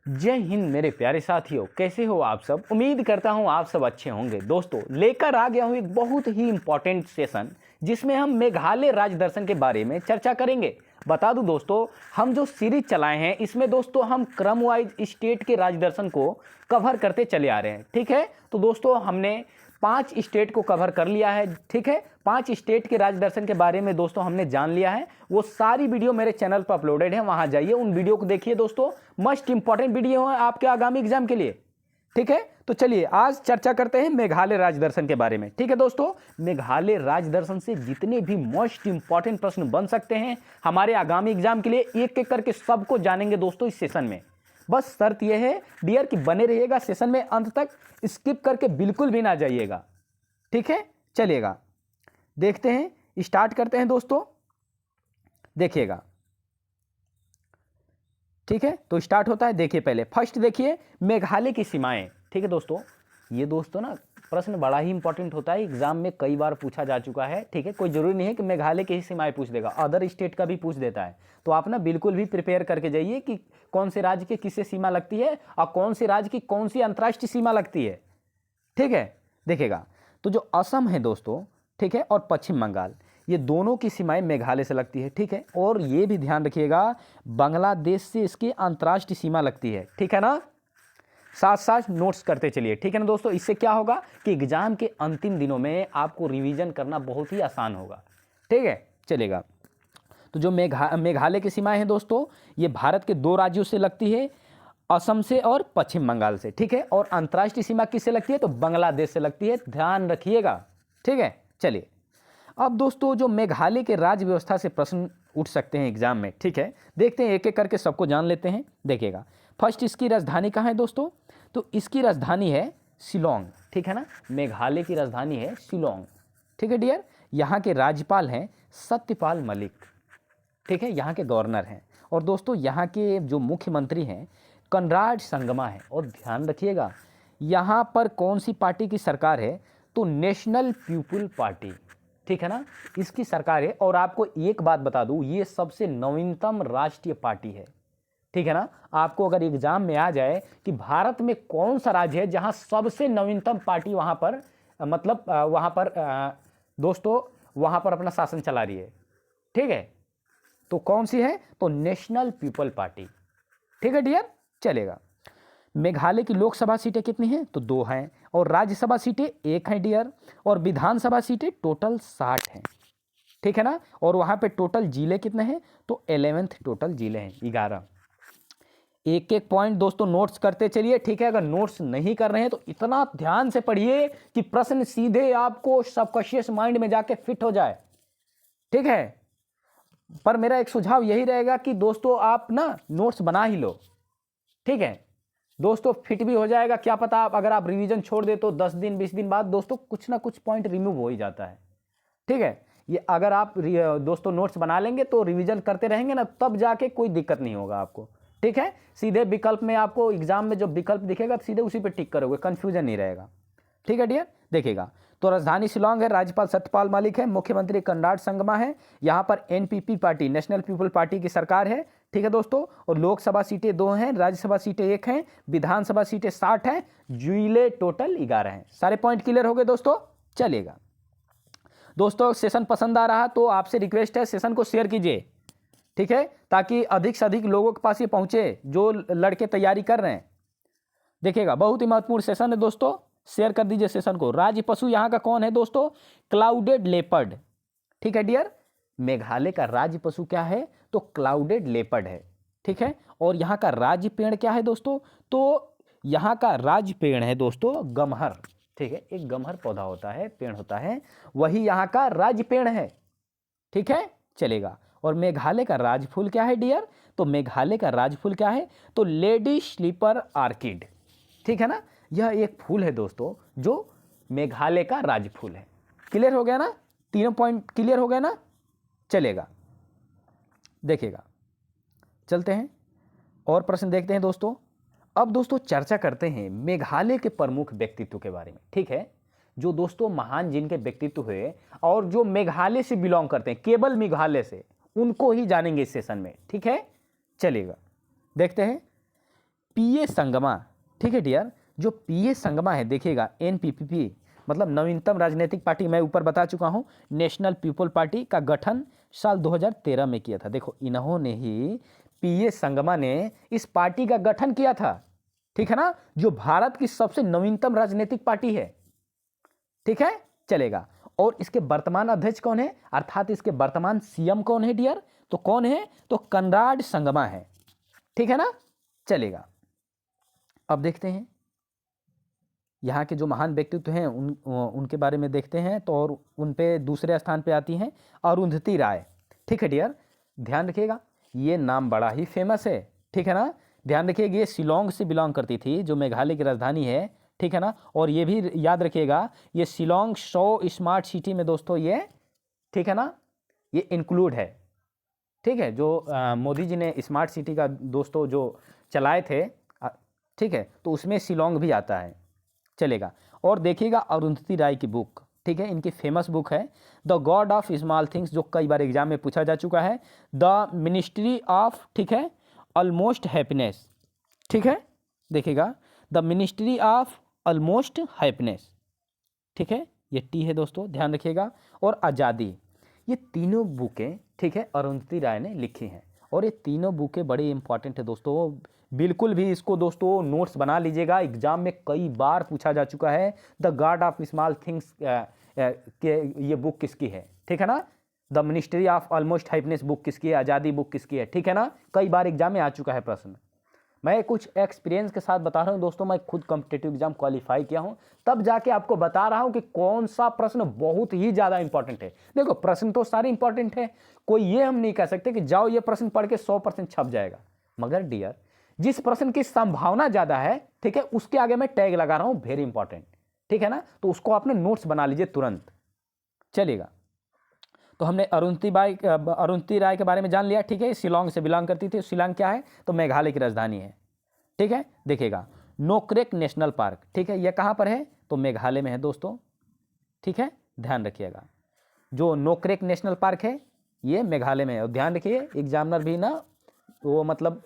जय हिंद मेरे प्यारे साथियों, कैसे हो आप सब। उम्मीद करता हूं आप सब अच्छे होंगे। दोस्तों, लेकर आ गया हूं एक बहुत ही इंपॉर्टेंट सेशन जिसमें हम मेघालय राज्य दर्शन के बारे में चर्चा करेंगे। बता दूं दोस्तों, हम जो सीरीज चलाए हैं इसमें दोस्तों हम क्रम वाइज स्टेट के राज्य दर्शन को कवर करते चले आ रहे हैं। ठीक है, तो दोस्तों हमने 5 स्टेट को कवर कर लिया है। ठीक है, 5 स्टेट के राज्य दर्शन के बारे में दोस्तों हमने जान लिया है। वो सारी वीडियो मेरे चैनल पर अपलोडेड है, वहां जाइए, उन वीडियो को देखिए। दोस्तों मस्ट इंपॉर्टेंट वीडियो है आपके आगामी एग्जाम के लिए। ठीक है, तो चलिए आज चर्चा करते हैं मेघालय राज्य दर्शन के बारे में। ठीक है दोस्तों, मेघालय राज्य दर्शन से जितने भी मोस्ट इंपॉर्टेंट प्रश्न बन सकते हैं हमारे आगामी एग्जाम के लिए, एक एक करके सबको जानेंगे दोस्तों इस सेशन में। बस शर्त यह है डियर कि बने रहिएगा सेशन में अंत तक, स्किप करके बिल्कुल भी ना जाइएगा। ठीक है, चलिएगा देखते हैं, स्टार्ट करते हैं दोस्तों। देखिएगा, ठीक है, तो स्टार्ट होता है। देखिए पहले फर्स्ट देखिए मेघालय की सीमाएं। ठीक है दोस्तों, ये दोस्तों ना प्रश्न बड़ा ही इंपॉर्टेंट होता है, एग्जाम में कई बार पूछा जा चुका है। ठीक है, कोई जरूरी नहीं है कि मेघालय की ही सीमाएं पूछ देगा, अदर स्टेट का भी पूछ देता है। तो आप ना बिल्कुल भी प्रिपेयर करके जाइए कि कौन से राज्य की किससे सीमा लगती है और कौन से राज्य की कौन सी अंतर्राष्ट्रीय सीमा लगती है। ठीक है, देखिएगा, तो जो असम है दोस्तों, ठीक है, और पश्चिम बंगाल, ये दोनों की सीमाएं मेघालय से लगती है। ठीक है, और ये भी ध्यान रखिएगा बांग्लादेश से इसकी अंतर्राष्ट्रीय सीमा लगती है। ठीक है ना, साथ साथ नोट्स करते चलिए। ठीक है ना दोस्तों, इससे क्या होगा कि एग्जाम के अंतिम दिनों में आपको रिवीजन करना बहुत ही आसान होगा। ठीक है, चलेगा। तो जो मेघालय की सीमाएं हैं दोस्तों, ये भारत के 2 राज्यों से लगती है, असम से और पश्चिम बंगाल से। ठीक है, और अंतर्राष्ट्रीय सीमा किससे लगती है तो बांग्लादेश से लगती है, ध्यान रखिएगा। ठीक है, चलिए अब दोस्तों जो मेघालय के राज्य व्यवस्था से प्रश्न उठ सकते हैं एग्जाम में। ठीक है, देखते हैं एक एक करके सबको जान लेते हैं। देखिएगा, फर्स्ट इसकी राजधानी कहाँ है दोस्तों, तो इसकी राजधानी है शिलोंग। ठीक है ना, मेघालय की राजधानी है शिलोंग। ठीक है डियर, यहाँ के राज्यपाल हैं सत्यपाल मलिक। ठीक है, यहाँ के गवर्नर हैं। और दोस्तों यहाँ के जो मुख्यमंत्री हैं कनराड संगमा है। और ध्यान रखिएगा यहाँ पर कौन सी पार्टी की सरकार है तो नेशनल पीपुल पार्टी। ठीक है ना, इसकी सरकार है। और आपको एक बात बता दूं, ये सबसे नवीनतम राष्ट्रीय पार्टी है। ठीक है ना, आपको अगर एग्जाम में आ जाए कि भारत में कौन सा राज्य है जहां सबसे नवीनतम पार्टी वहां पर मतलब वहां पर दोस्तों वहां पर अपना शासन चला रही है। ठीक है, तो कौन सी है तो नेशनल पीपल पार्टी। ठीक है डियर, चलेगा। मेघालय की लोकसभा सीटें कितनी हैं तो 2 हैं, और राज्यसभा सीटें 1 हैं डियर, और विधानसभा सीटें टोटल 60 हैं। ठीक है ना, और वहां पे टोटल जिले कितने हैं तो 11th टोटल जिले हैं 11। एक एक पॉइंट दोस्तों नोट्स करते चलिए। ठीक है, अगर नोट्स नहीं कर रहे हैं तो इतना ध्यान से पढ़िए कि प्रश्न सीधे आपको सबकॉन्शियस माइंड में जाके फिट हो जाए। ठीक है, पर मेरा एक सुझाव यही रहेगा कि दोस्तों आप ना नोट्स बना ही लो। ठीक है दोस्तों, फिट भी हो जाएगा। क्या पता आप अगर आप रिवीजन छोड़ दे तो 10 दिन 20 दिन बाद दोस्तों कुछ ना कुछ पॉइंट रिमूव हो ही जाता है। ठीक है, ये अगर आप दोस्तों नोट्स बना लेंगे तो रिवीजन करते रहेंगे ना, तब जाके कोई दिक्कत नहीं होगा आपको। ठीक है, सीधे विकल्प में आपको एग्जाम में जो विकल्प दिखेगा सीधे उसी पे टिक करोगे, कंफ्यूजन नहीं रहेगा। ठीक है डियर, देखिएगा, तो राजधानी शिलोंग है, राज्यपाल सत्यपाल मलिक है, मुख्यमंत्री कनराड संगमा है, यहाँ पर NPP party national people party की सरकार है। ठीक है दोस्तों, और लोकसभा सीटें 2 हैं, राज्यसभा सीटें 1 हैं, विधानसभा सीटें 60 हैं, जिले टोटल 11 हैं। सारे पॉइंट क्लियर हो गए दोस्तों, चलेगा। दोस्तों सेशन पसंद आ रहा तो आपसे रिक्वेस्ट है सेशन को शेयर कीजिए। ठीक है, ताकि अधिक से अधिक लोगों के पास ये पहुंचे जो लड़के तैयारी कर रहे हैं। देखिएगा, बहुत ही महत्वपूर्ण सेशन है दोस्तों, शेयर कर दीजिए सेशन को। राज्य पशु यहाँ का कौन है दोस्तों क्लाउडेड लेपर्ड। ठीक है डियर, मेघालय का राज्य पशु क्या है तो क्लाउडेड लेपर्ड है। ठीक है, और यहाँ का राज्य पेड़ क्या है दोस्तों तो यहाँ का राज्य पेड़ है दोस्तों गमहर। ठीक है, एक गमहर पौधा होता है, पेड़ होता है, वही यहाँ का राज्य पेड़ है। ठीक है, चलेगा। और मेघालय का राजफूल क्या है डियर तो मेघालय का राजफूल क्या है तो लेडी स्लीपर आर्किड। ठीक है ना, यह एक फूल है दोस्तों जो मेघालय का राजफूल है। क्लियर हो गया ना, तीनों पॉइंट क्लियर हो गए ना, चलेगा। देखिएगा, चलते हैं और प्रश्न देखते हैं दोस्तों। अब दोस्तों चर्चा करते हैं मेघालय के प्रमुख व्यक्तित्व के बारे में। ठीक है, जो दोस्तों महान जिनके व्यक्तित्व हुए और जो मेघालय से बिलोंग करते हैं, केवल मेघालय से, उनको ही जानेंगे इस सेशन में। ठीक है, चलेगा, देखते हैं। पीए संगमा, ठीक है डियर, जो पीए संगमा है देखिएगा, एनपीपी मतलब नवीनतम राजनीतिक पार्टी, मैं ऊपर बता चुका हूँ, नेशनल पीपल पार्टी का गठन साल 2013 में किया था। देखो इन्होंने ही, पीए संगमा ने इस पार्टी का गठन किया था, ठीक है ना, जो भारत की सबसे नवीनतम राजनीतिक पार्टी है, ठीक है, चलेगा। और इसके वर्तमान अध्यक्ष कौन है, अर्थात इसके वर्तमान सीएम कौन है डियर, तो कौन है, तो कनराड संगमा है, ठीक है ना, चलेगा। अब देखते हैं यहाँ के जो महान व्यक्तित्व हैं उनके बारे में देखते हैं, तो और उन पे दूसरे स्थान पे आती हैं अरुंधति राय, ठीक है डियर, ध्यान रखिएगा, ये नाम बड़ा ही फेमस है, ठीक है ना, ध्यान रखिएगा, ये शिलोंग से बिलोंग करती थी, जो मेघालय की राजधानी है, ठीक है ना, और ये भी याद रखिएगा, ये शिलोंग 100 स्मार्ट सिटी में दोस्तों ये, ठीक है ना, ये इंक्लूड है, ठीक है, जो मोदी जी ने स्मार्ट सिटी का दोस्तों जो चलाए थे, ठीक है, तो उसमें शिलोंग भी आता है, चलेगा। और देखिएगा अरुंधति राय की बुक, ठीक है, इनकी फेमस बुक है the God of small things, जो कई बार एग्जाम में पूछा जा चुका है, द मिनिस्ट्री ऑफ, ठीक है, ऑलमोस्ट हैप्पीनेस, ठीक है, देखिएगा the ministry of almost happiness, ठीक है, ये टी है दोस्तों, ध्यान रखिएगा। और आज़ादी, ये तीनों बुकें, ठीक है, अरुंधति राय ने लिखी हैं, और ये तीनों बुकें बड़ी इंपॉर्टेंट है दोस्तों, बिल्कुल भी इसको दोस्तों नोट्स बना लीजिएगा, एग्जाम में कई बार पूछा जा चुका है, the God of small things के ये बुक किसकी है, ठीक है ना, the ministry of almost happiness book किसकी है, आज़ादी बुक किसकी है, ठीक है ना, कई बार एग्जाम में आ चुका है प्रश्न। मैं कुछ एक्सपीरियंस के साथ बता रहा हूँ दोस्तों, मैं खुद कॉम्पिटिटिव एग्जाम क्वालिफाई किया हूँ, तब जाके आपको बता रहा हूँ कि कौन सा प्रश्न बहुत ही ज़्यादा इंपॉर्टेंट है। देखो प्रश्न तो सारे इंपॉर्टेंट है, कोई ये हम नहीं कह सकते कि जाओ ये प्रश्न पढ़ के 100% छप जाएगा, मगर डियर जिस प्रश्न की संभावना ज़्यादा है, ठीक है, उसके आगे मैं टैग लगा रहा हूँ वेरी इंपॉर्टेंट, ठीक है ना, तो उसको आपने नोट्स बना लीजिए तुरंत, चलेगा। तो हमने अरुंधति राय के बारे में जान लिया, ठीक है, शिलोंग से बिलोंग करती थी, शिलोंग क्या है, तो मेघालय की राजधानी है, ठीक है, देखिएगा नोक्रेक नेशनल पार्क, ठीक है, यह कहाँ पर है, तो मेघालय में है दोस्तों, ठीक है, ध्यान रखिएगा, जो नोक्रेक नेशनल पार्क है ये मेघालय में है। और ध्यान रखिए एग्जामिनर भी ना वो मतलब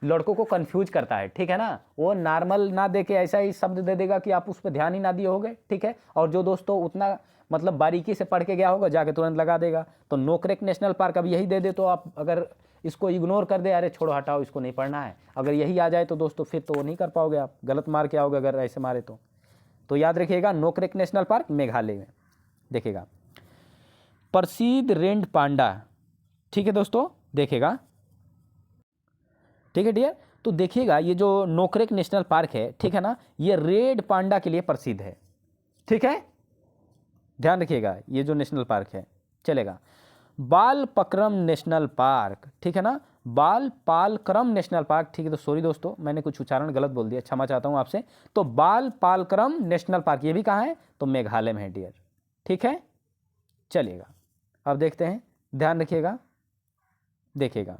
लड़कों को कंफ्यूज करता है, ठीक है ना, वो नॉर्मल ना दे के ऐसा ही शब्द दे देगा कि आप उस पर ध्यान ही ना दिए होगे, ठीक है, और जो दोस्तों उतना मतलब बारीकी से पढ़ के गया होगा जाके तुरंत लगा देगा। तो नोक्रेक नेशनल पार्क अब यही दे दे तो आप अगर इसको इग्नोर कर दे, अरे छोड़ो हटाओ इसको नहीं पढ़ना है, अगर यही आ जाए तो दोस्तों फिर तो वो नहीं कर पाओगे, आप गलत मार के आओगे अगर ऐसे मारे तो याद रखिएगा नोक्रेक नेशनल पार्क मेघालय में। देखिएगा प्रसिद्ध रेड पांडा, ठीक है दोस्तों, देखेगा, ठीक है डियर, तो देखिएगा ये जो नोक्रेक नेशनल पार्क है, ठीक है ना, ये रेड पांडा के लिए प्रसिद्ध है, ठीक है, ध्यान रखिएगा ये जो नेशनल पार्क है, चलेगा। बालपक्रम नेशनल पार्क, ठीक है ना, बालपालक्रम नेशनल पार्क, ठीक है, तो सॉरी दोस्तों मैंने कुछ उच्चारण गलत बोल दिया, क्षमा चाहता हूँ आपसे। तो बालपालक्रम नेशनल पार्क ये भी कहाँ है, तो मेघालय में है डियर, ठीक है, चलिएगा। अब देखते हैं, ध्यान रखिएगा, देखिएगा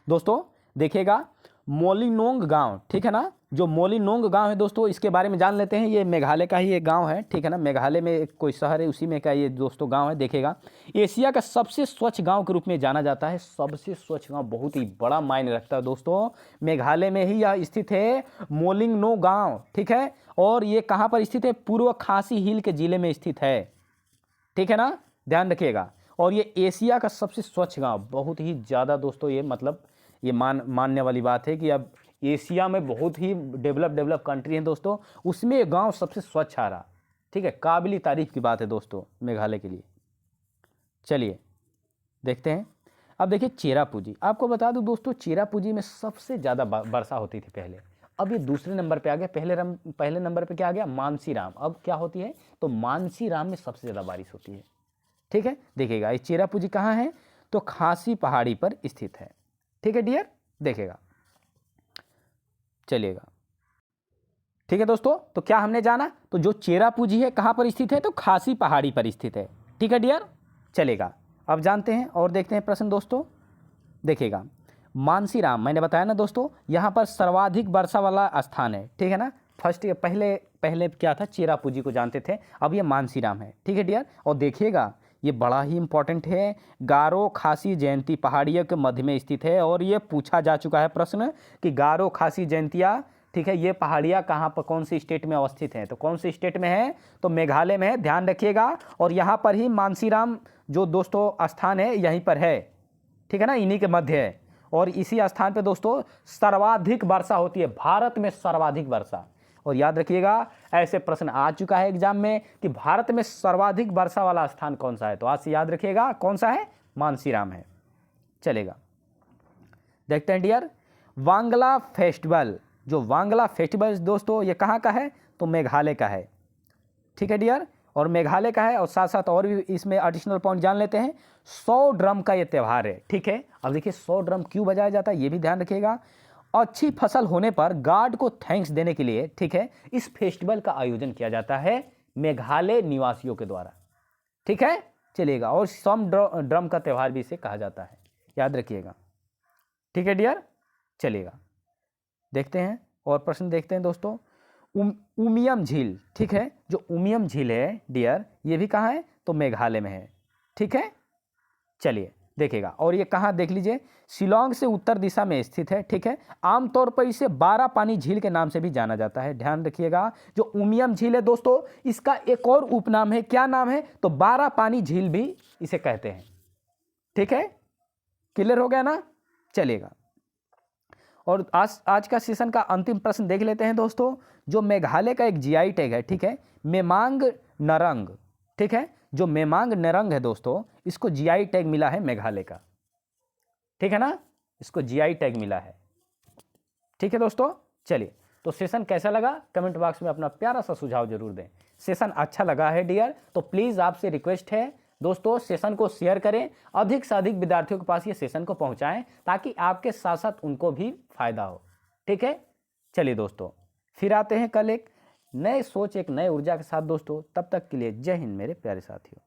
दोस्तों, देखिएगा मोलिनोंग गांव, ठीक है ना, जो मोलिनोंग गांव है दोस्तों इसके बारे में जान लेते हैं, ये मेघालय का ही एक गांव है, ठीक है ना, मेघालय में एक कोई शहर है उसी में का ये दोस्तों गांव है। देखिएगा एशिया का सबसे स्वच्छ गांव के रूप में जाना जाता है, सबसे स्वच्छ गांव बहुत ही बड़ा मायने रखता है दोस्तों, मेघालय में ही यह स्थित है मोलिंगनो गाँव, ठीक है, और ये कहाँ पर स्थित है, पूर्व खासी हिल के जिले में स्थित है, ठीक है ना, ध्यान रखिएगा। और ये एशिया का सबसे स्वच्छ गाँव, बहुत ही ज़्यादा दोस्तों ये मतलब ये मानने वाली बात है कि अब एशिया में बहुत ही डेवलप कंट्री है दोस्तों, उसमें ये गांव सबसे स्वच्छ आ रहा, ठीक है, काबिल तारीफ की बात है दोस्तों मेघालय के लिए। चलिए देखते हैं, अब देखिए चेरापूंजी, आपको बता दूं दोस्तों चेरापूंजी में सबसे ज़्यादा वर्षा होती थी पहले, अब ये दूसरे नंबर पे आ गया, पहले नंबर पे क्या आ गया, मानसीराम, अब क्या होती है, तो मानसीराम में सबसे ज़्यादा बारिश होती है, ठीक है। देखिएगा ये चेरापूंजी कहाँ है, तो खासी पहाड़ी पर स्थित है, ठीक है डियर, देखेगा, चलिएगा, ठीक है दोस्तों। तो क्या हमने जाना, तो जो चेरापूंजी है कहाँ पर स्थित है, तो खासी पहाड़ी पर स्थित है, ठीक है डियर, चलेगा। अब जानते हैं और देखते हैं प्रश्न दोस्तों, देखिएगा मानसीराम, मैंने बताया ना दोस्तों यहाँ पर सर्वाधिक वर्षा वाला स्थान है, ठीक है ना, फर्स्ट पहले क्या था, चेरापूंजी को जानते थे, अब ये मानसीराम है, ठीक है डियर। और देखिएगा ये बड़ा ही इंपॉर्टेंट है। गारो खासी जयंती पहाड़ियों के मध्य में स्थित है और ये पूछा जा चुका है प्रश्न कि गारो खासी जयंतिया, ठीक है, ये पहाड़ियाँ कहाँ पर, कौन सी स्टेट में अवस्थित हैं? तो कौन सी स्टेट में है? तो मेघालय में है, ध्यान रखिएगा। और यहाँ पर ही मानसीराम जो दोस्तों स्थान है यहीं पर है, ठीक है ना, इन्हीं के मध्य है। और इसी स्थान पे दोस्तों सर्वाधिक वर्षा होती है, भारत में सर्वाधिक वर्षा। और याद रखिएगा ऐसे प्रश्न आ चुका है एग्जाम में कि भारत में सर्वाधिक वर्षा वाला स्थान कौन सा है? तो आज से याद रखिएगा कौन सा है, मानसीराम है। चलेगा, देखते हैं डियर, वांगला फेस्टिवल। जो वांगला फेस्टिवल दोस्तों ये कहाँ का है? तो मेघालय का है, ठीक है डियर, और मेघालय का है। और साथ साथ और भी इसमें एडिशनल पॉइंट जान लेते हैं। 100 ड्रम का ये त्यौहार है, ठीक है। अब देखिए 100 ड्रम क्यों बजाया जाता है ये भी ध्यान रखिएगा। अच्छी फसल होने पर गॉड को थैंक्स देने के लिए, ठीक है, इस फेस्टिवल का आयोजन किया जाता है मेघालय निवासियों के द्वारा, ठीक है, चलेगा। और सम ड्रम का त्यौहार भी इसे कहा जाता है, याद रखिएगा, ठीक है डियर, चलेगा। देखते हैं और प्रश्न देखते हैं दोस्तों। उमियम झील, ठीक है, जो उमियम झील है डियर ये भी कहाँ है? तो मेघालय में है, ठीक है, चलिए देखिएगा। और ये कहाँ देख लीजिए, शिलोंग से उत्तर दिशा में स्थित है, ठीक है। आमतौर पर इसे 12 पानी झील के नाम से भी जाना जाता है, ध्यान रखिएगा। जो उमियम झील है दोस्तों इसका एक और उपनाम है, क्या नाम है? तो 12 पानी झील भी इसे कहते हैं, ठीक है, क्लियर हो गया ना, चलेगा। और आज का सेशन का अंतिम प्रश्न देख लेते हैं दोस्तों। जो मेघालय का एक जीआई टैग है, ठीक है, मेमांग नरंग, ठीक है, जो मेमांग नरंग है दोस्तों इसको जीआई टैग मिला है मेघालय का, ठीक है ना, इसको जीआई टैग मिला है, ठीक है दोस्तों। चलिए, तो सेशन कैसा लगा कमेंट बॉक्स में अपना प्यारा सा सुझाव जरूर दें। सेशन अच्छा लगा है डियर तो प्लीज़ आपसे रिक्वेस्ट है दोस्तों सेशन को शेयर करें, अधिक से अधिक विद्यार्थियों के पास ये सेशन को पहुंचाएं ताकि आपके साथ साथ उनको भी फायदा हो, ठीक है। चलिए दोस्तों, फिर आते हैं कल एक नए सोच, एक नए ऊर्जा के साथ दोस्तों। तब तक के लिए जय हिंद मेरे प्यारे साथियों।